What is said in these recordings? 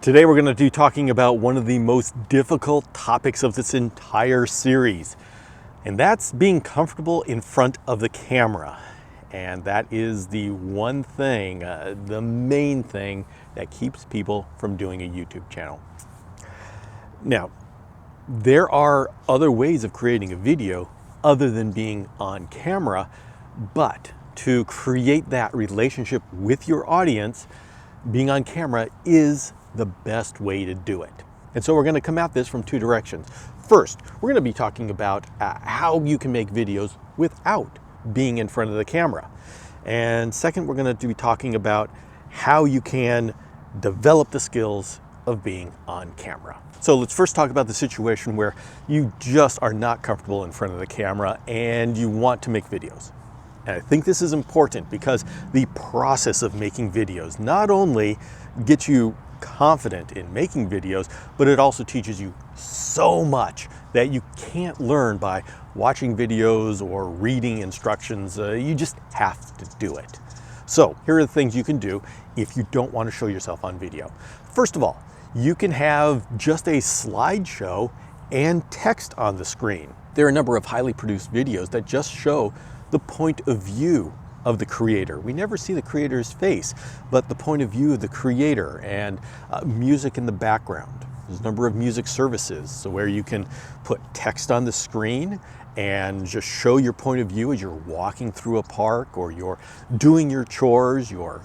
Today we're going to be talking about one of the most difficult topics of this entire series, and that's being comfortable in front of the camera. And that is the one thing, the main thing that keeps people from doing a YouTube channel. Now, there are other ways of creating a video other than being on camera, but to create that relationship with your audience, being on camera is the best way to do it. And so we're going to come at this from two directions. First, we're going to be talking about how you can make videos without being in front of the camera. And second, we're going to be talking about how you can develop the skills of being on camera. So let's first talk about the situation where you just are not comfortable in front of the camera and you want to make videos. And I think this is important because the process of making videos not only gets you confident in making videos, but it also teaches you so much that you can't learn by watching videos or reading instructions. You just have to do it. So here are the things you can do if you don't want to show yourself on video. First of all, you can have just a slideshow and text on the screen. There are a number of highly produced videos that just show the point of view of the creator. We never see the creator's face, but the point of view of the creator, and music in the background. There's a number of music services, so where you can put text on the screen and just show your point of view as you're walking through a park, or you're doing your chores, you're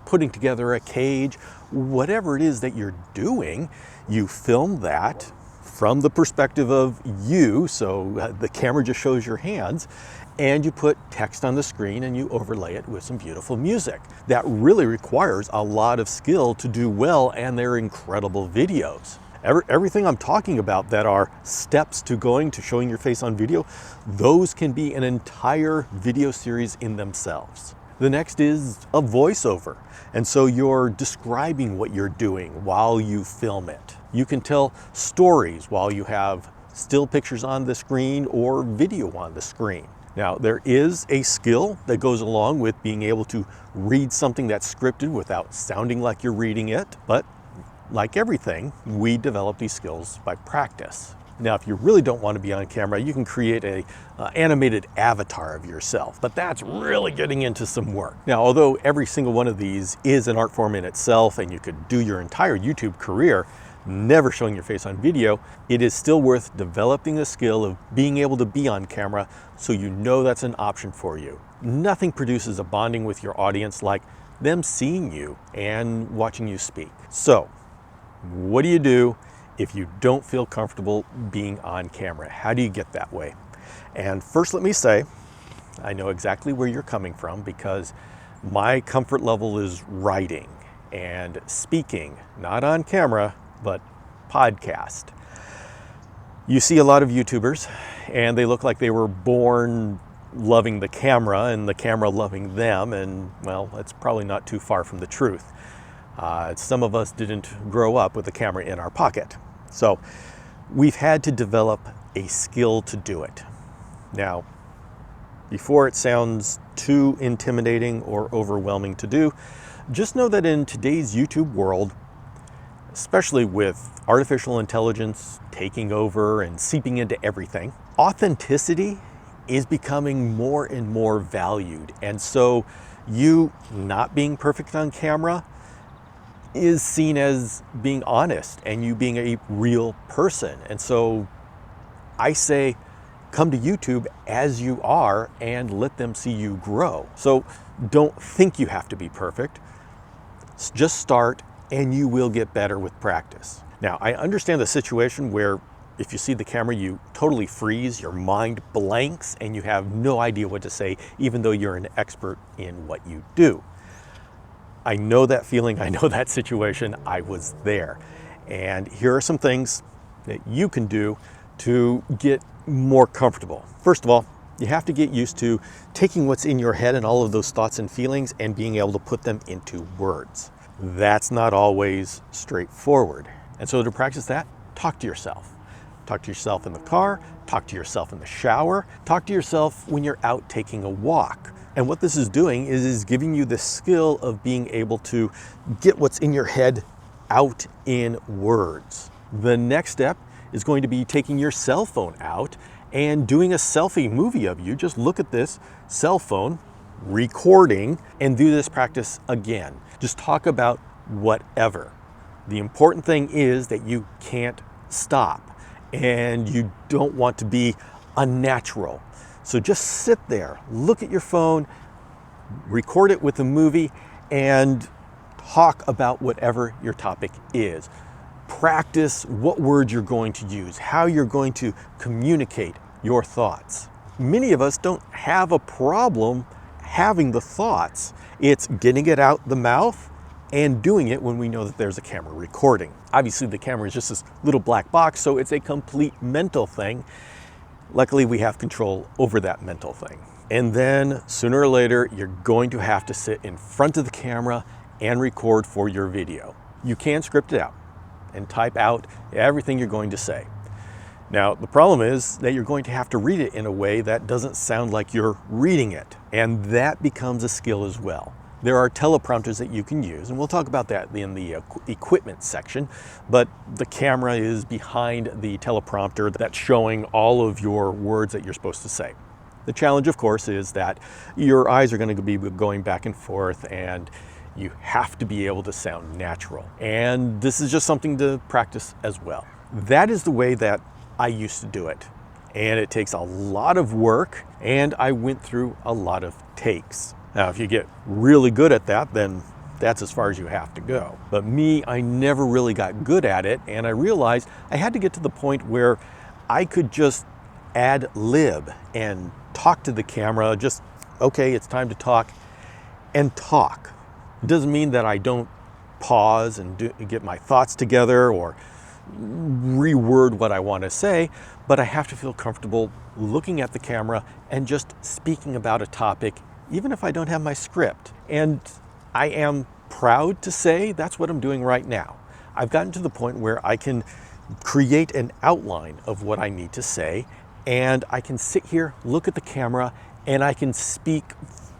putting together a cage, whatever it is that you're doing, you film that from the perspective of you, so the camera just shows your hands, and you put text on the screen and you overlay it with some beautiful music. That really requires a lot of skill to do well, and they're incredible videos. Everything I'm talking about that are steps to showing your face on video, those can be an entire video series in themselves. The next is a voiceover. And so you're describing what you're doing while you film it. You can tell stories while you have still pictures on the screen or video on the screen. Now, there is a skill that goes along with being able to read something that's scripted without sounding like you're reading it. But like everything, we develop these skills by practice. Now, if you really don't want to be on camera, you can create a animated avatar of yourself, but that's really getting into some work. Now, although every single one of these is an art form in itself, and you could do your entire YouTube career never showing your face on video, it is still worth developing the skill of being able to be on camera so you know that's an option for you. Nothing produces a bonding with your audience like them seeing you and watching you speak. So, what do you do if you don't feel comfortable being on camera? How do you get that way? And first, let me say, I know exactly where you're coming from, because my comfort level is writing and speaking, not on camera, but podcast. You see a lot of YouTubers, and they look like they were born loving the camera and the camera loving them, and well, that's probably not too far from the truth. Some of us didn't grow up with a camera in our pocket. So we've had to develop a skill to do it. Now, before it sounds too intimidating or overwhelming to do, just know that in today's YouTube world, especially with artificial intelligence taking over and seeping into everything, authenticity is becoming more and more valued. And so you not being perfect on camera is seen as being honest and you being a real person. And so I say, come to YouTube as you are and let them see you grow. So don't think you have to be perfect. Just start, and you will get better with practice. Now, I understand the situation where if you see the camera, you totally freeze, your mind blanks, and you have no idea what to say, even though you're an expert in what you do. I know that feeling, I know that situation, I was there. And here are some things that you can do to get more comfortable. First of all, you have to get used to taking what's in your head and all of those thoughts and feelings and being able to put them into words. That's not always straightforward. And so to practice that, talk to yourself. Talk to yourself in the car, talk to yourself in the shower, talk to yourself when you're out taking a walk. And what this is doing is giving you the skill of being able to get what's in your head out in words. The next step is going to be taking your cell phone out and doing a selfie movie of you. Just look at this cell phone, recording, and do this practice again. Just talk about whatever. The important thing is that you can't stop and you don't want to be unnatural. So just sit there, look at your phone, record it with a movie, and talk about whatever your topic is. Practice what words you're going to use, how you're going to communicate your thoughts. Many of us don't have a problem having the thoughts. It's getting it out the mouth and doing it when we know that there's a camera recording. Obviously, the camera is just this little black box, so it's a complete mental thing. Luckily, we have control over that mental thing. And then sooner or later, you're going to have to sit in front of the camera and record for your video. You can script it out and type out everything you're going to say. Now, the problem is that you're going to have to read it in a way that doesn't sound like you're reading it. And that becomes a skill as well. There are teleprompters that you can use, and we'll talk about that in the equipment section, but the camera is behind the teleprompter that's showing all of your words that you're supposed to say. The challenge, of course, is that your eyes are going to be going back and forth, and you have to be able to sound natural. And this is just something to practice as well. That is the way that I used to do it. And it takes a lot of work, and I went through a lot of takes. Now, if you get really good at that, then that's as far as you have to go. But me, I never really got good at it, and I realized I had to get to the point where I could just ad lib and talk to the camera, just, okay, it's time to talk, and talk. It doesn't mean that I don't pause and get my thoughts together or reword what I want to say, but I have to feel comfortable looking at the camera and just speaking about a topic, even if I don't have my script. And I am proud to say that's what I'm doing right now. I've gotten to the point where I can create an outline of what I need to say, and I can sit here, look at the camera, and I can speak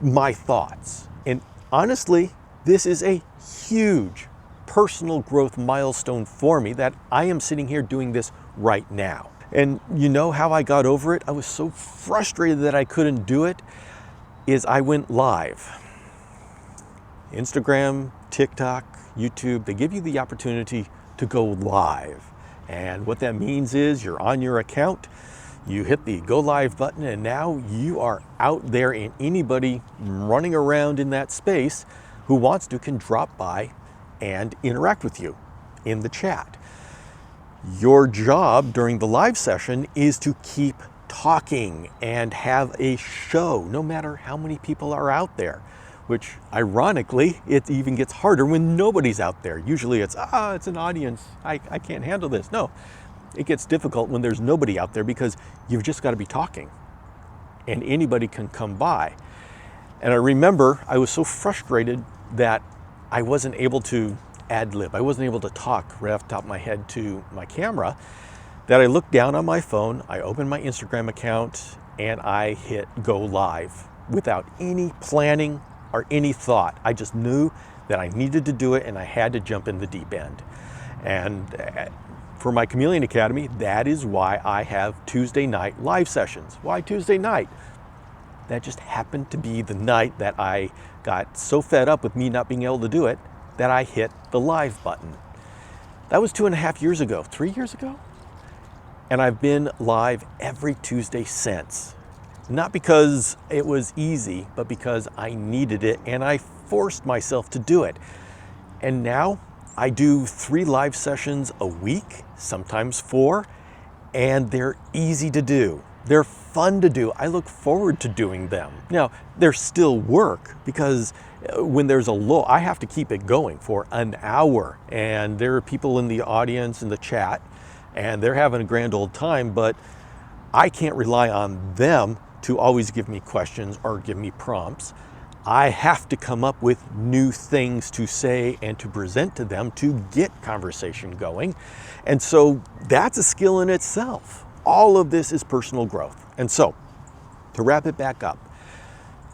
my thoughts. And honestly, this is a huge personal growth milestone for me that I am sitting here doing this right now. And you know how I got over it? I was so frustrated that I couldn't do it, is I went live. Instagram, TikTok, YouTube, they give you the opportunity to go live. And what that means is you're on your account, you hit the go live button, and now you are out there, and anybody running around in that space who wants to can drop by and interact with you in the chat. Your job during the live session is to keep talking and have a show, no matter how many people are out there, which ironically, it even gets harder when nobody's out there. Usually it's an audience, I can't handle this. No, it gets difficult when there's nobody out there because you've just got to be talking and anybody can come by. And I remember I was so frustrated that I wasn't able to ad lib. I wasn't able to talk right off the top of my head to my camera, that I looked down on my phone, I opened my Instagram account, and I hit go live without any planning or any thought. I just knew that I needed to do it and I had to jump in the deep end. And for my Chameleon Academy, that is why I have Tuesday night live sessions. Why Tuesday night? That just happened to be the night that I got so fed up with me not being able to do it that I hit the live button. That was 2.5 years ago, 3 years ago? And I've been live every Tuesday since. Not because it was easy, but because I needed it and I forced myself to do it. And now I do 3 live sessions a week, sometimes 4, and they're easy to do. They're fun to do. I look forward to doing them. Now, they're still work because when there's a lull, I have to keep it going for an hour. And there are people in the audience, in the chat, and they're having a grand old time, but I can't rely on them to always give me questions or give me prompts. I have to come up with new things to say and to present to them to get conversation going. And so that's a skill in itself. All of this is personal growth. And so, to wrap it back up,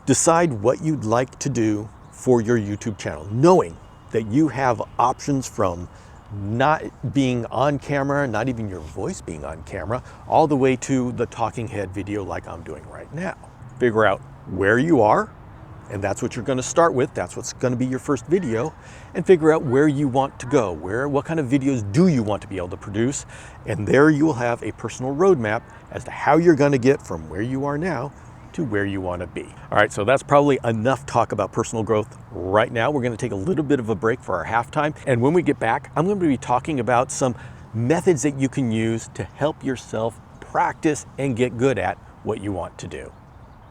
decide what you'd like to do for your YouTube channel, knowing that you have options from not being on camera, not even your voice being on camera, all the way to the talking head video like I'm doing right now. Figure out where you are, and that's what you're going to start with. That's what's going to be your first video, and figure out where you want to go. What kind of videos do you want to be able to produce? And there you will have a personal roadmap as to how you're going to get from where you are now to where you want to be. All right, so that's probably enough talk about personal growth right now. We're going to take a little bit of a break for our halftime, and when we get back, I'm going to be talking about some methods that you can use to help yourself practice and get good at what you want to do.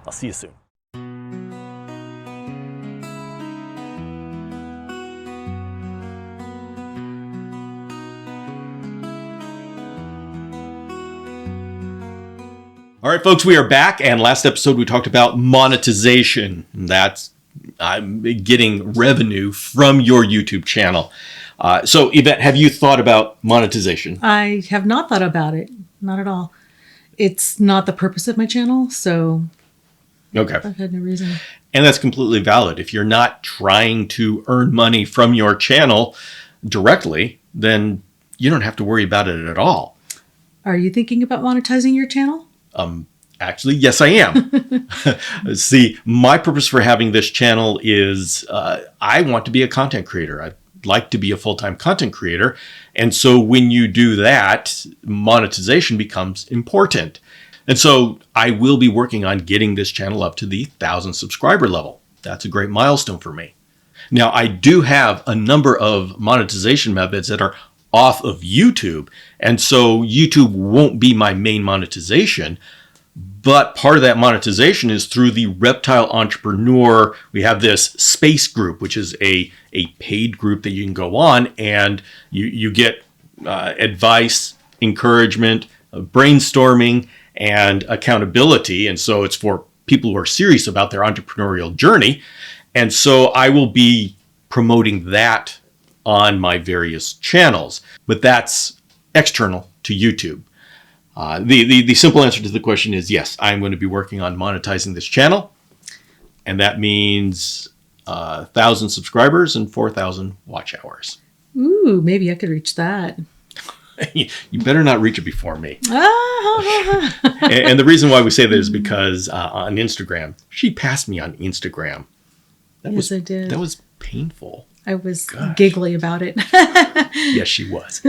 I'll see you soon. All right, folks, we are back, and last episode we talked about monetization. That's getting revenue from your YouTube channel. So, Yvette, have you thought about monetization? I have not thought about it, not at all. It's not the purpose of my channel, so okay. I've had no reason. And that's completely valid. If you're not trying to earn money from your channel directly, then you don't have to worry about it at all. Are you thinking about monetizing your channel? Actually, yes, I am. See, my purpose for having this channel is I want to be a content creator. I'd like to be a full-time content creator. And so when you do that, monetization becomes important. And so I will be working on getting this channel up to the 1,000 subscriber level. That's a great milestone for me. Now, I do have a number of monetization methods that are off of YouTube. And so YouTube won't be my main monetization, but part of that monetization is through the Reptile Entrepreneur. We have this space group, which is a paid group that you can go on, and you get advice, encouragement, brainstorming, and accountability. And so it's for people who are serious about their entrepreneurial journey. And so I will be promoting that on my various channels, but that's external to YouTube. The simple answer to the question is yes, I'm going to be working on monetizing this channel, and that means 1,000 subscribers and 4,000 watch hours. Ooh, maybe I could reach that. You better not reach it before me. And the reason why we say that is because on Instagram, she passed me on Instagram. Yes, I did. That was painful. I was giggly about it. Yes, she was.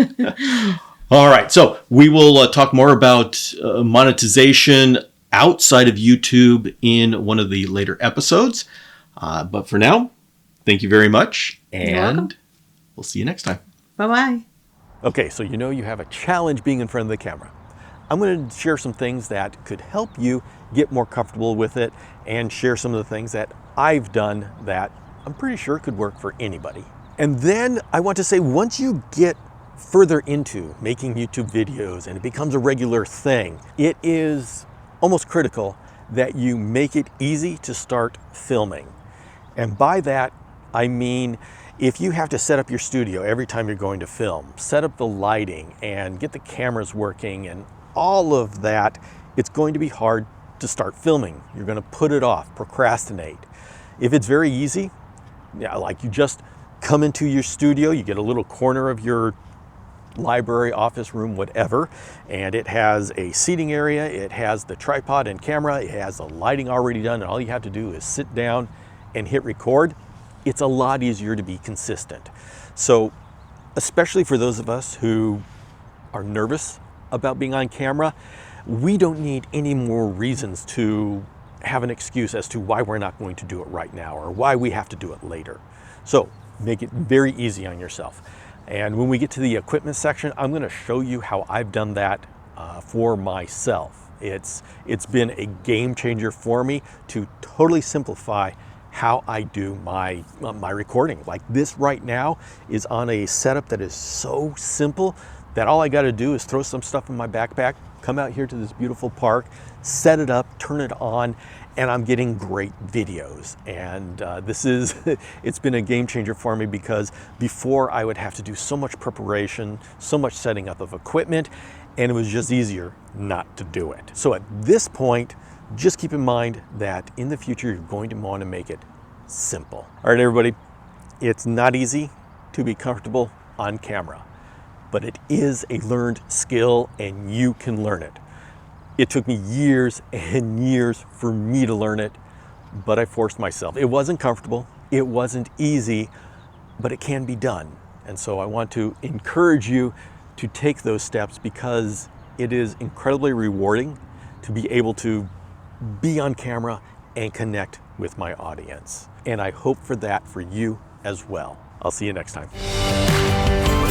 All right, so we will talk more about monetization outside of YouTube in one of the later episodes. But for now, thank you very much, and we'll see you next time. Bye-bye. Okay, so you know you have a challenge being in front of the camera. I'm going to share some things that could help you get more comfortable with it and share some of the things that I've done that I'm pretty sure could work for anybody. And then I want to say, once you get further into making YouTube videos and it becomes a regular thing, it is almost critical that you make it easy to start filming. And by that, I mean, if you have to set up your studio every time you're going to film, set up the lighting and get the cameras working and all of that, it's going to be hard to start filming. You're going to put it off, procrastinate. If it's very easy, like you just come into your studio, you get a little corner of your library, office room, whatever, and it has a seating area, it has the tripod and camera, it has the lighting already done, and all you have to do is sit down and hit record. It's a lot easier to be consistent. So, especially for those of us who are nervous about being on camera, we don't need any more reasons to have an excuse as to why we're not going to do it right now or why we have to do it later. So make it very easy on yourself. And when we get to the equipment section, I'm going to show you how I've done that for myself. It's been a game changer for me to totally simplify how I do my recording. Like this right now is on a setup that is so simple that all I got to do is throw some stuff in my backpack, come out here to this beautiful park, set it up, turn it on, and I'm getting great videos. And it's been a game changer for me, because before I would have to do so much preparation, so much setting up of equipment, and it was just easier not to do it. So at this point, just keep in mind that in the future, you're going to want to make it simple. All right, everybody, it's not easy. to be comfortable on camera, but it is a learned skill and you can learn it. It took me years and years for me to learn it, but I forced myself. It wasn't comfortable, it wasn't easy, but it can be done. And so I want to encourage you to take those steps because it is incredibly rewarding to be able to be on camera and connect with my audience. And I hope for that for you as well. I'll see you next time.